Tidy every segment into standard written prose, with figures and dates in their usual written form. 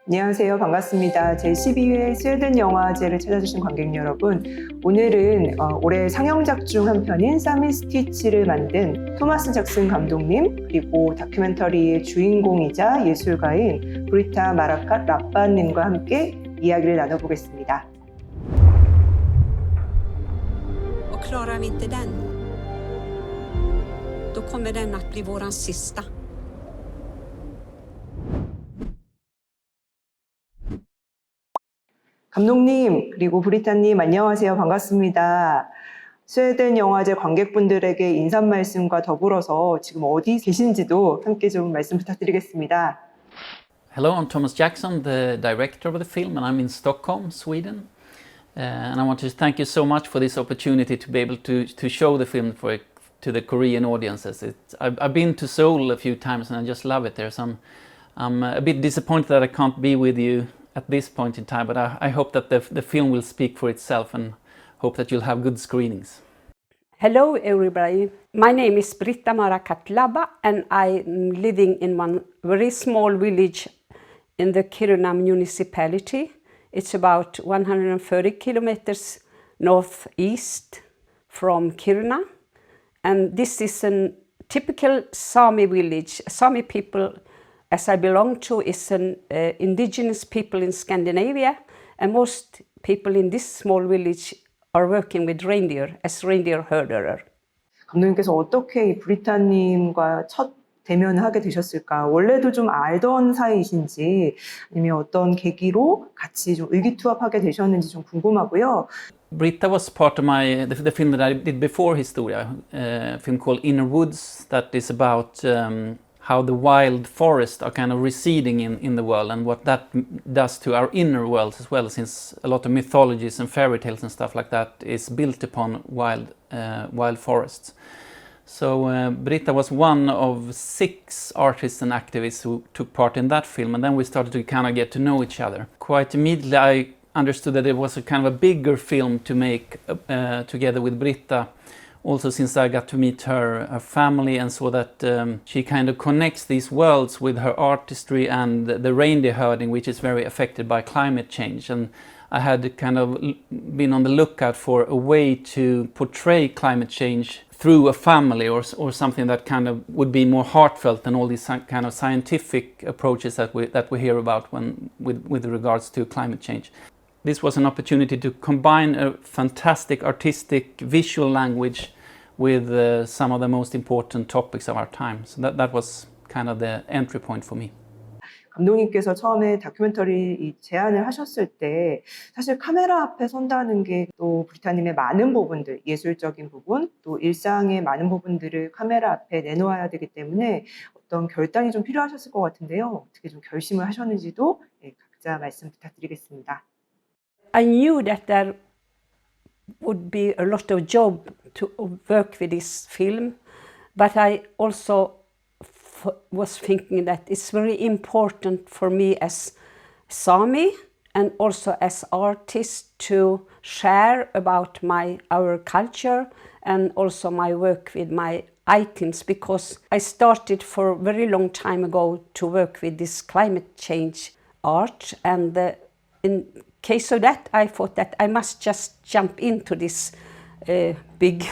안녕하세요. 반갑습니다. 제12회 스웨덴영화제를 찾아주신 관객 여러분, 오늘은 올해 상영작 중 한 편인 사미스티치를 만든 토마스잭슨 감독님, 그리고 다큐멘터리의 주인공이자 예술가인 브리타 마라캇 라빠님과 함께 이야기를 나눠보겠습니다. Och klarar vi inte den, då kommer den att bli våran sista. 감독님, 그리고 브리타님 안녕하세요. 반갑습니다. 스웨덴 영화제 관객분들에게 인사 말씀과 더불어서 지금 어디 계신지도 함께 좀 말씀 부탁드리겠습니다. Hello, I'm Thomas Jackson, the director of the film, and I'm in Stockholm, Sweden. And I want to thank you so much for this opportunity to be able to show the film to the Korean audiences. I've been to Seoul a few times and I just love it there. So I'm a bit disappointed that I can't be with you at this point in time, but I hope that the film will speak for itself and hope that you'll have good screenings. Hello everybody, my name is Britta Marakatlaba and I'm living in one very small village in the Kiruna municipality. It's about 130 kilometers northeast from Kiruna, and this is a typical Sami village. Sami people, as I belong to, is an indigenous people in Scandinavia, and most people in this small village are working with reindeer as reindeer herder. 감독님께서 어떻게 이 브리타님과 첫 대면을 하게 되셨을까? 원래도 좀 알던 사이이신지 아니면 어떤 계기로 같이 좀 의기투합하게 되셨는지 좀 궁금하고요. Britta was part of the film that I did before Historia, a film called Inner Woods that is about how the wild forests are kind of receding in the world and what that does to our inner worlds as well, since a lot of mythologies and fairy tales and stuff like that is built upon wild forests. So Britta was one of 6 artists and activists who took part in that film, and then we started to kind of get to know each other. Quite immediately I understood that it was a kind of a bigger film to make together with Britta. Also, since I got to meet her family and saw that she kind of connects these worlds with her artistry and the reindeer herding, which is very affected by climate change. And I had kind of been on the lookout for a way to portray climate change through a family or something that kind of would be more heartfelt than all these kind of scientific approaches that we hear about with regards to climate change. This was an opportunity to combine a fantastic artistic visual language with some of the most important topics of our time. So that was kind of the entry point for me. 감독님께서 처음에 다큐멘터리 이 제안을 하셨을 때 사실 카메라 앞에 선다는 게 또 브리타님의 많은 부분들, 예술적인 부분, 또 일상의 많은 부분들을 카메라 앞에 내놓아야 되기 때문에 어떤 결단이 좀 필요하셨을 것 같은데요. 어떻게 좀 결심을 하셨는지도 각자 말씀 부탁드리겠습니다. I knew that there would be a lot of job to work with this film, but I also was thinking that it's very important for me as Sami and also as artist to share about our culture and also my work with my items, because I started for a very long time ago to work with this climate change art, and in case of that I thought that I must just jump into this big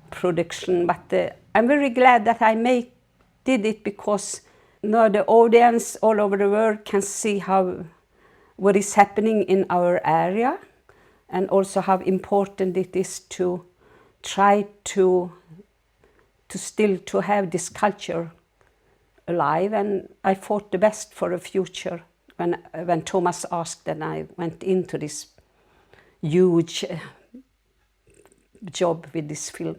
production, but I'm very glad that I did it, because now the audience all over the world can see what is happening in our area, and also how important it is to try to still to have this culture alive. And I thought the best for the future when Thomas asked, and I went into this huge job with this film.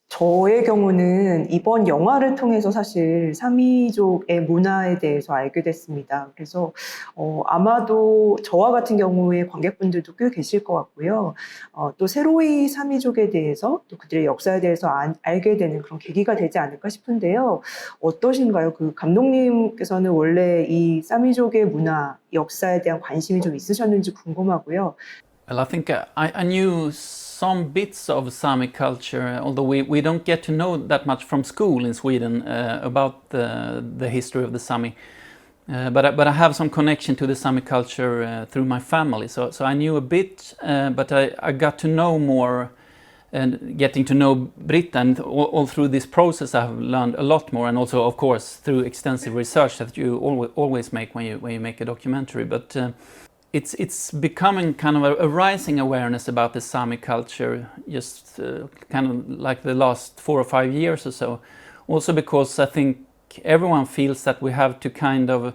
저의 경우는 이번 영화를 통해서 사실 사미족의 문화에 대해서 알게 됐습니다. 그래서 아마도 저와 같은 경우에 관객분들도 꽤 계실 것 같고요. 또 새로이 사미족에 대해서 또 그들의 역사에 대해서 알게 되는 그런 계기가 되지 않을까 싶은데요. 어떠신가요? 그 감독님께서는 원래 이 사미족의 문화, 역사에 대한 관심이 좀 있으셨는지 궁금하고요. Well, I think I knew some bits of Sami culture, although we don't get to know that much from school in Sweden about the history of the Sami. But I have some connection to the Sami culture through my family, so I knew a bit, but I got to know more, and getting to know Britta, and all through this process I have learned a lot more, and also of course through extensive research that you always make when you make a documentary. But it's becoming kind of a rising awareness about the Sami culture, just kind of like the last 4 or 5 years or so. Also because I think everyone feels that we have to kind of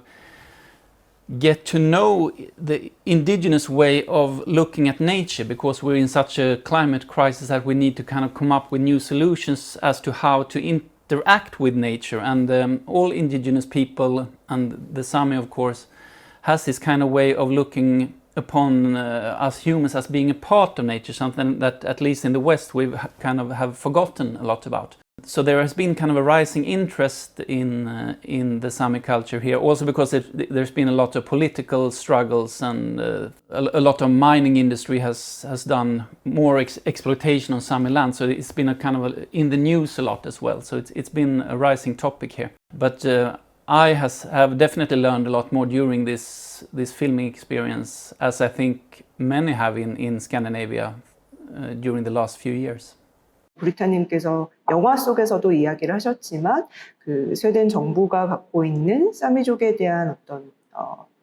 get to know the indigenous way of looking at nature, because we're in such a climate crisis that we need to kind of come up with new solutions as to how to interact with nature. And all indigenous people, and the Sami of course, has this kind of way of looking upon us humans as being a part of nature, something that at least in the West we kind of have forgotten a lot about. So there has been kind of a rising interest in the Sami culture here, also because there's been a lot of political struggles, and a lot of mining industry has done more exploitation on Sami land. So it's been a kind of in the news a lot as well. So it's been a rising topic here. But I have definitely learned a lot more during this filming experience, as I think many have in Scandinavia during the last few years. 브리타님께서 영화 속에서도 이야기를 하셨지만 그 스웨덴 정부가 갖고 있는 사미족에 대한 어떤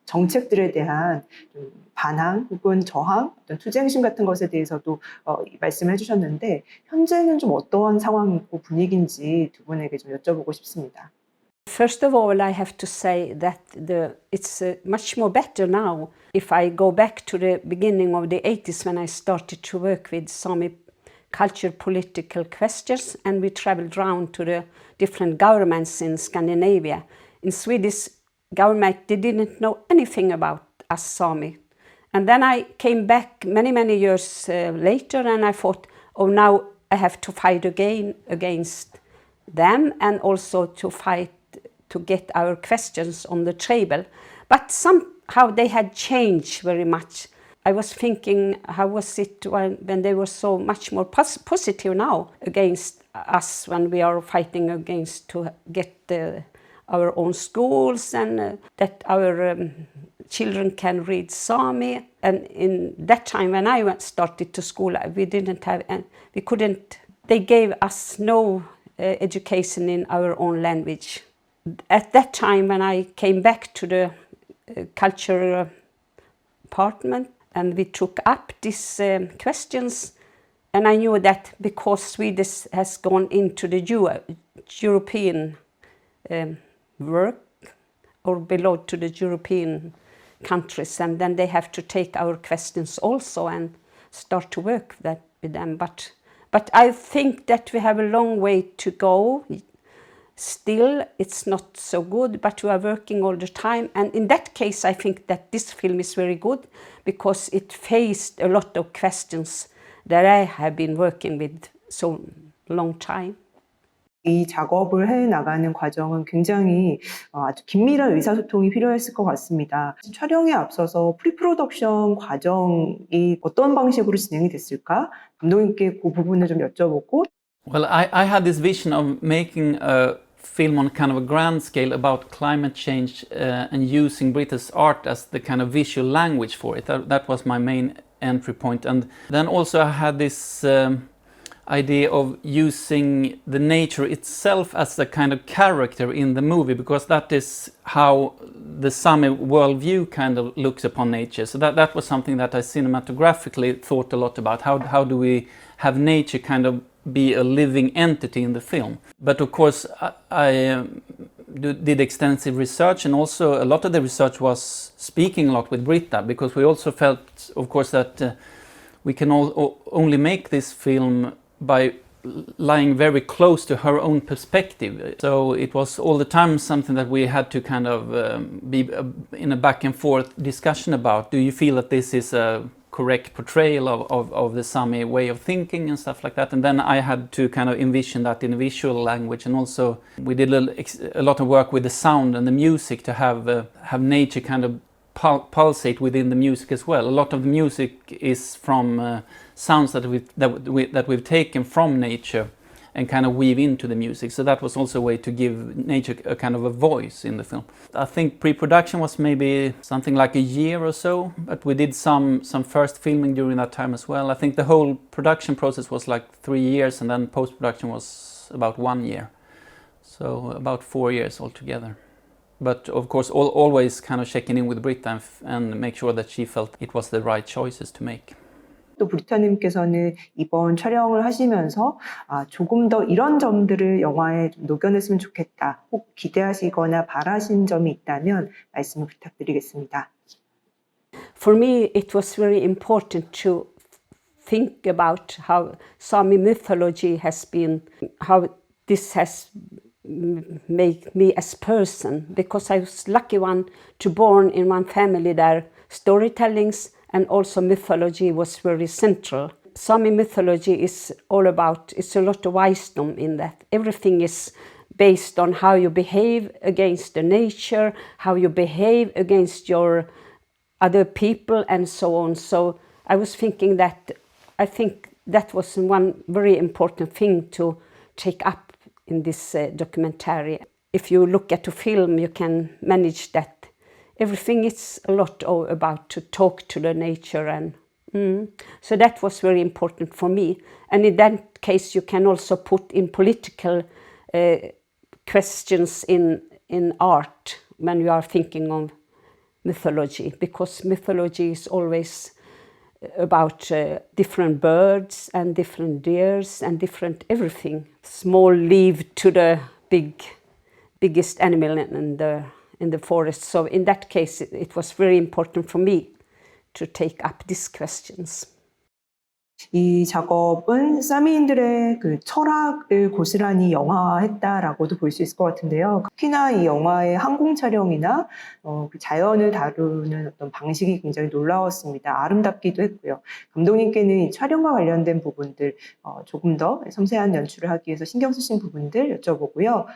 정책들에 대한 좀 반항 혹은 저항, 어떤 투쟁심 같은 것에 대해서도 말씀을 해주셨는데 현재는 좀 어떠한 상황이고 분위기인지 두 분에게 좀 여쭤보고 싶습니다. First of all, I have to say that it's much more better now. If I go back to the beginning of the 80s when I started to work with Sami culture, political questions, and we traveled around to the different governments in Scandinavia. In Swedish government, they didn't know anything about us Sami. And then I came back many years later, and I thought, oh, now I have to fight again against them, and also to fight to get our questions on the table. But somehow they had changed very much. I was thinking, how was it when they were so much more positive now against us, when we are fighting against to get our own schools, and that our children can read Sami. And in that time when I started to school, we didn't have, we couldn't, they gave us no education in our own language. At that time when I came back to the culture department, and we took up these questions, and I knew that because Sweden has gone into the European work, or belong to the European countries, and then they have to take our questions also and start to work with them. But I think that we have a long way to go. Still, it's not so good, but we are working all the time. And in that case, I think that this film is very good because it faced a lot of questions that I have been working with so long time. 이 작업을 해나가는 과정은 굉장히 아주 긴밀한 의사소통이 필요했을 것 같습니다. 촬영에 앞서서 프리프로덕션 과정이 어떤 방식으로 진행이 됐을까? 감독님께 그 부분을 좀 여쭤보고. Well, I had this vision of making a film on kind of a grand scale about climate change and using British art as the kind of visual language for it. That was my main entry point. And then also I had this idea of using the nature itself as the kind of character in the movie, because that is how the Sami worldview kind of looks upon nature. So that was something that I cinematographically thought a lot about. How do we have nature kind of be a living entity in the film? But of course I did extensive research, and also a lot of the research was speaking a lot with Britta, because we also felt, of course, that we can only make this film by lying very close to her own perspective. So it was all the time something that we had to kind of be in a back and forth discussion about. Do you feel that this is a correct portrayal of the Sami way of thinking and stuff like that? And then I had to kind of envision that in a visual language, and also we did a lot of work with the sound and the music to have nature kind of pulsate within the music as well. A lot of the music is from sounds that we've taken from nature, and kind of weave into the music. So that was also a way to give nature a kind of a voice in the film. I think pre-production was maybe something like a year or so, but we did some first filming during that time as well. I think the whole production process was like 3 years, and then post-production was about 1 year. So about 4 years altogether. But of course always kind of checking in with Britta and make sure that she felt it was the right choices to make. 또 브리타님께서는 이번 촬영을 하시면서 조금 더 이런 점들을 영화에 좀 녹여냈으면 좋겠다, 혹 기대하시거나 바라신 점이 있다면 말씀을 부탁드리겠습니다. For me, it was very important to think about how Sami mythology has been, how this has made me as person, because I was lucky one to born in one family there storytellings and also mythology was very central. Sami mythology is all about, it's a lot of wisdom in that. Everything is based on how you behave against the nature, how you behave against your other people and so on. So I was thinking that, I think that was one very important thing to take up in this documentary. If you look at the film, you can manage that. Everything is a lot about to talk to the nature, and so that was very important for me. And in that case, you can also put in political questions in art when you are thinking of mythology, because mythology is always about different birds and different deers and different everything. Small leaf to the biggest animal in the forest. So in that case, it was very important for me to take up these questions. 이 작업은 사미인들의 그 철학을 고스란히 영화화했다라고도 볼 수 있을 것 같은데요. 특히나 이 영화의 항공 촬영이나 그 자연을 다루는 어떤 방식이 굉장히 놀라웠습니다. 아름답기도 했고요. 감독님께는 이 촬영과 관련된 부분들 조금 더 섬세한 연출을 하기 위해서 신경 쓰신 부분들 여쭤보고요.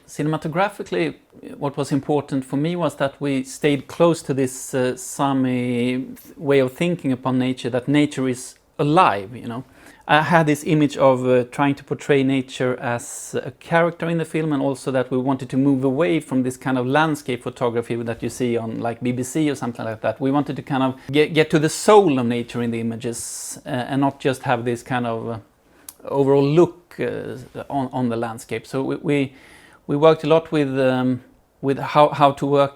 Cinematographically, what was important for me was that we stayed close to this Sami way of thinking upon nature, that nature is alive, you know. I had this image of trying to portray nature as a character in the film, and also that we wanted to move away from this kind of landscape photography that you see on like BBC or something like that. We wanted to kind of get to the soul of nature in the images and not just have this kind of overall look on the landscape. So we worked a lot with how to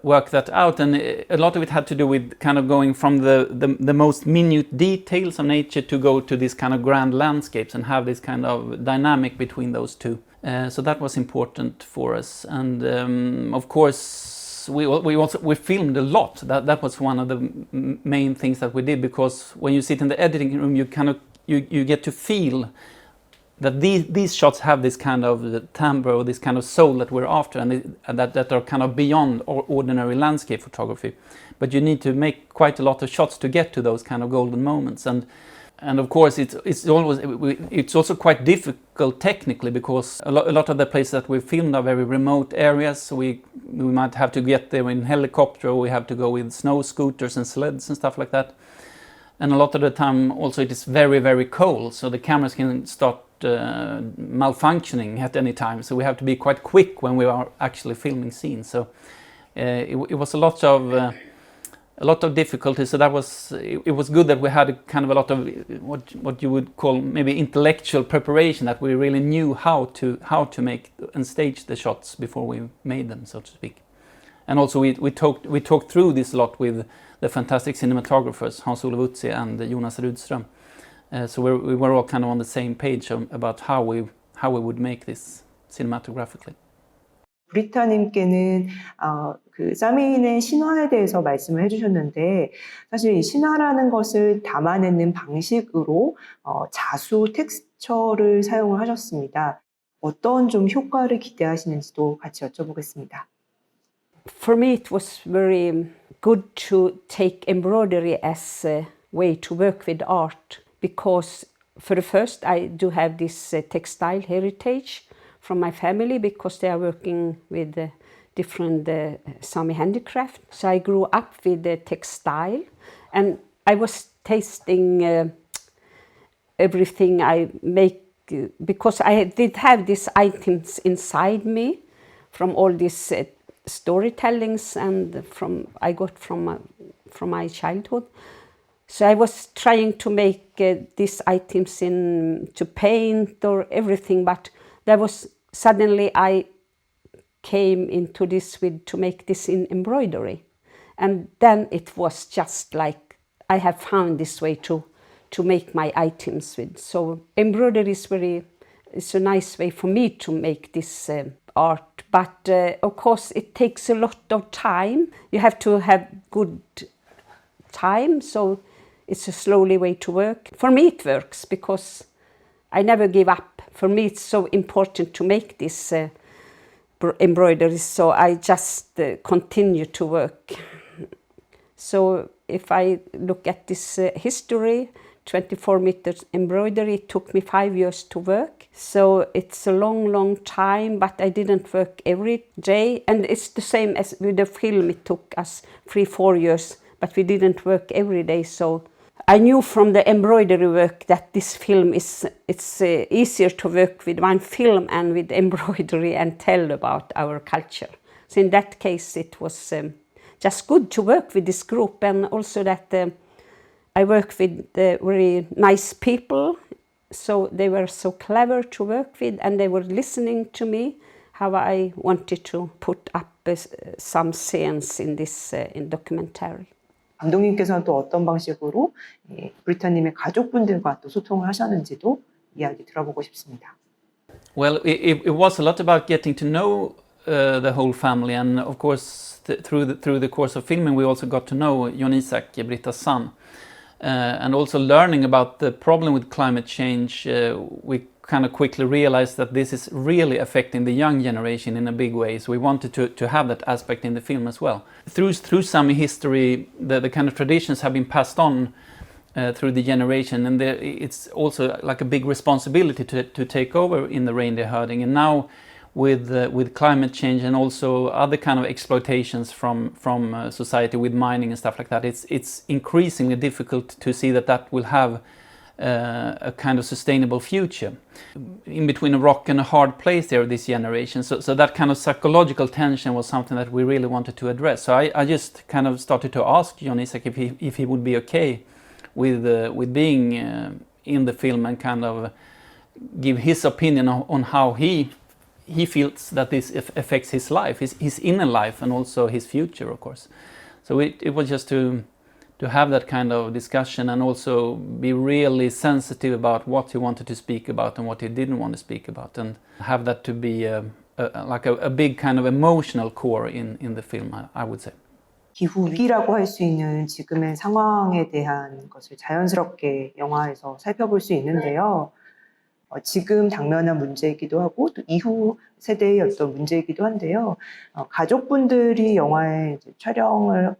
work that out, and a lot of it had to do with kind of going from the most minute details of nature to go to these kind of grand landscapes and have this kind of dynamic between those two. So that was important for us, and of course we filmed a lot. That was one of the main things that we did, because when you sit in the editing room, you kind of you get to feel that these shots have this kind of timbre or this kind of soul that we're after, and that are kind of beyond ordinary landscape photography. But you need to make quite a lot of shots to get to those kind of golden moments, and of course it's also quite difficult technically, because a lot of the places that we filmed are very remote areas. So we might have to get there in helicopter, or we have to go with snow scooters and sleds and stuff like that. And a lot of the time also it is very, very cold, so the cameras can start malfunctioning at any time. So we have to be quite quick when we are actually filming scenes. So it was a lot of difficulties. So it was good that we had kind of a lot of what you would call maybe intellectual preparation, that we really knew how to make and stage the shots before we made them, so to speak. And also we talked through this a lot with the fantastic cinematographers Hans-Olof Utsi and Jonas Rudström. So we were all kind of on the same page about how we would make this cinematographically. 브리타님께는 그 사미인의 신화에 대해서 말씀을 해주셨는데, 사실 이 신화라는 것을 담아내는 방식으로 자수 텍스처를 사용을 하셨습니다. 어떤 좀 효과를 기대하시는지도 같이 여쭤보겠습니다. For me, it was very good to take embroidery as a way to work with art, because for the first, I do have this textile heritage from my family, because they are working with different Sami handicraft. So I grew up with the textile, and I was tasting everything I make because I did have these items inside me from all these storytellings and I got from my childhood. So I was trying to make these items to paint or everything, but there was suddenly I came into this to make this in embroidery, and then it was just like I have found this way to make my items with. So embroidery is a nice way for me to make this art, but of course it takes a lot of time. You have to have good time, so it's a slowly way to work. For me it works because I never give up. For me it's so important to make this embroidery, so I just continue to work. So if I look at this history, 24 meters embroidery, it took me 5 years to work. So it's a long time, but I didn't work every day. And it's the same as with the film, it took us 3-4 years, but we didn't work every day. So I knew from the embroidery work that this film it's easier to work with one film and with embroidery and tell about our culture. So in that case it was just good to work with this group, and also that I work with very nice people, so they were so clever to work with, and they were listening to me how I wanted to put up some scenes in this documentary. 감독님께서는 또 어떤 방식으로 브리타님의 가족분들과 또 소통을 하셨는지도 이야기 들어보고 싶습니다. Well, it was a lot about getting to know the whole family, and of course through the course of filming we also got to know Jon Isak, Britta's son, and also learning about the problem with climate change. We kind of quickly realized that this is really affecting the young generation in a big way, so we wanted to have that aspect in the film as well. Through Sami history, the kind of traditions have been passed on through the generation, and it's also like a big responsibility to take over in the reindeer herding. And now with climate change and also other kind of exploitations from society with mining and stuff like that, it's increasingly difficult to see that will have a kind of sustainable future. In between a rock and a hard place there, this generation. So that kind of psychological tension was something that we really wanted to address. So I just kind of started to ask Jon Isak if he would be okay with being in the film and kind of give his opinion on how he feels that this affects his life, his inner life, and also his future, of course. So it was just to have that kind of discussion and also be really sensitive about what he wanted to speak about and what he didn't want to speak about, and have that to be like a big kind of emotional core in the film, I would say. 기후 위기라고 할 수 있는 지금의 상황에 대한 것을 자연스럽게 영화에서 살펴볼 수 있는데요. 지금 당면한 문제이기도 하고 또 이후 세대의 어떤 문제이기도 한데요. 가족분들이 영화의 이제 촬영을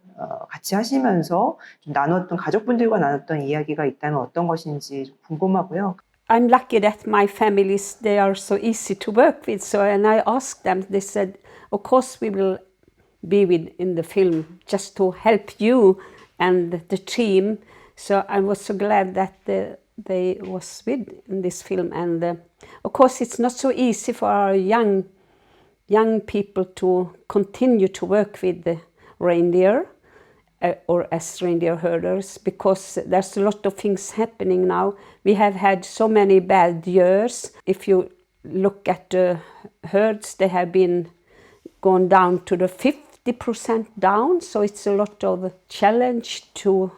같이 하시면서 좀 가족분들과 나눴던 이야기가 있다면 어떤 것인지 좀 궁금하고요. I'm lucky that my families, they are so easy to work with. So, and I asked them, they said, of course we will be in the film just to help you and the team. So I was so glad that they was with in this film, and of course it's not so easy for our young people to continue to work with the reindeer or as reindeer herders, because there's a lot of things happening now. We have had so many bad years. If you look at the herds, they have been gone down to the 50% down, so it's a lot of challenge to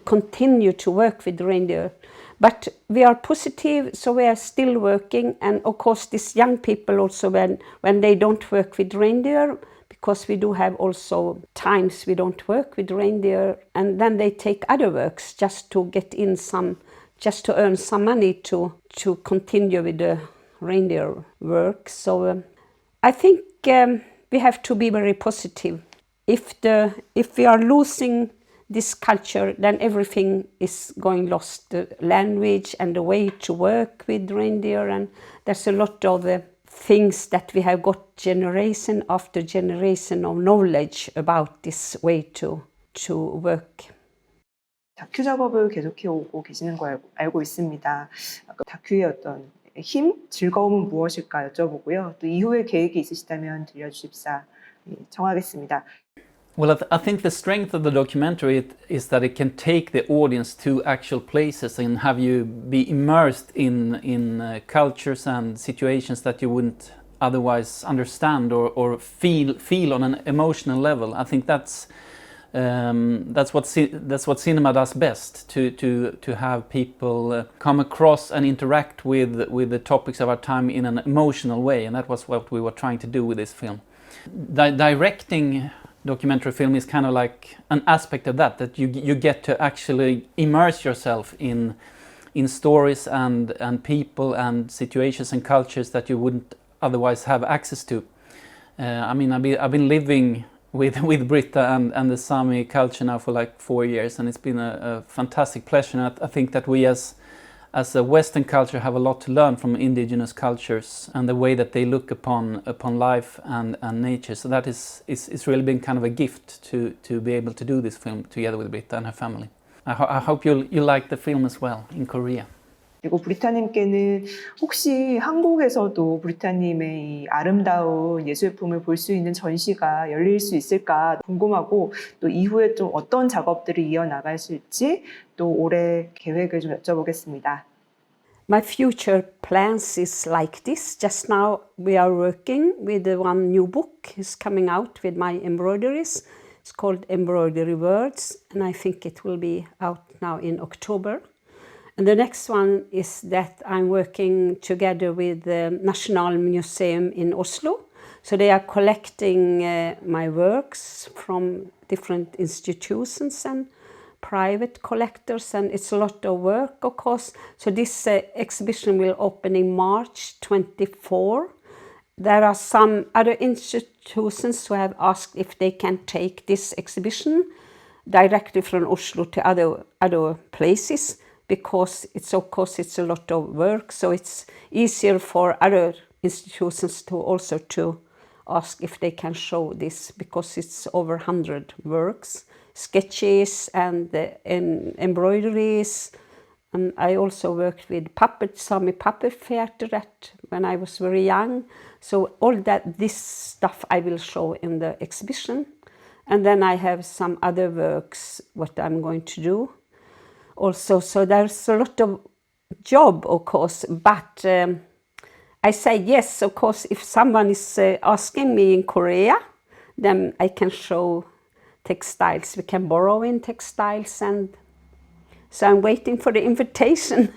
continue to work with reindeer. But we are positive, so we are still working. And of course these young people also, when they don't work with reindeer, because we do have also times we don't work with reindeer, and then they take other works just to get in just to earn some money to continue with the reindeer work. So I think we have to be very positive. If we are losing this culture, then everything is going lost. The language and the way to work with reindeer, and there's a lot of things that we have got generation after generation of knowledge about this way to work. 다큐 작업을 계속해 오고 계시는 걸 알고 있습니다. 다큐의 어떤 힘, 즐거움은 무엇일까 여쭤보고요. 또 이후에 계획이 있으시다면 들려주십사 청하겠습니다. Well, I think the strength of the documentary is that it can take the audience to actual places and have you be immersed in cultures and situations that you wouldn't otherwise understand or feel on an emotional level. I think that's what cinema does best, to have people come across and interact with the topics of our time in an emotional way, and that was what we were trying to do with this film. Directing documentary film is kind of like an aspect of that you get to actually immerse yourself in stories and people and situations and cultures that you wouldn't otherwise have access to. I mean, I've been living with Britta and the Sami culture now for like 4 years, and it's been a fantastic pleasure. And I think that we as a Western culture have a lot to learn from indigenous cultures and the way that they look upon life and nature. So that is really been kind of a gift to be able to do this film together with Britta and her family. I hope you like the film as well in Korea. 그리고 브리타님께는 혹시 한국에서도 브리타님의 이 아름다운 예술품을 볼 수 있는 전시가 열릴 수 있을까 궁금하고, 또 이후에 좀 어떤 작업들을 이어나가실지 또 올해 계획을 좀 여쭤보겠습니다. My future plans is like this. Just now we are working with one new book is coming out with my embroideries. It's called Embroidery Words, and I think it will be out now in October. And the next one is that I'm working together with the National Museum in Oslo. So they are collecting my works from different institutions and private collectors, and it's a lot of work, of course. So this exhibition will open in March 24. There are some other institutions who have asked if they can take this exhibition directly from Oslo to other places, because it's a lot of work, so it's easier for other institutions to also to ask if they can show this, because it's over 100 works, sketches and embroideries. And I also worked with Sami puppet theater when I was very young. So all this stuff I will show in the exhibition. And then I have some other works what I'm going to do also. So there's a lot of job, of course, but I say yes, of course, if someone is asking me in Korea, then I can show textiles. We can borrow in textiles, and so I'm waiting for the invitation.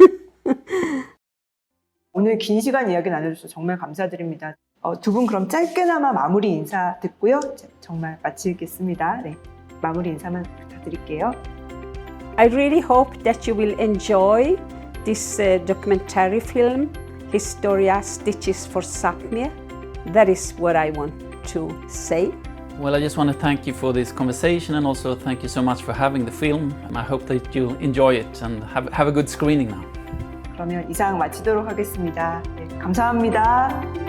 오늘 긴 시간 이야기 나눠주셔서 정말 감사드립니다. 두 분 그럼 짧게나마 마무리 인사 듣고요. 정말 마치겠습니다. 네, 마무리 인사만 부탁드릴게요. I really hope that you will enjoy this documentary film, Historia Stitches for Sapmi. That is what I want to say. Well, I just want to thank you for this conversation, and also thank you so much for having the film. And I hope that you'll enjoy it and have a good screening now. 그러면 이상 마치도록 하겠습니다. 네, 감사합니다.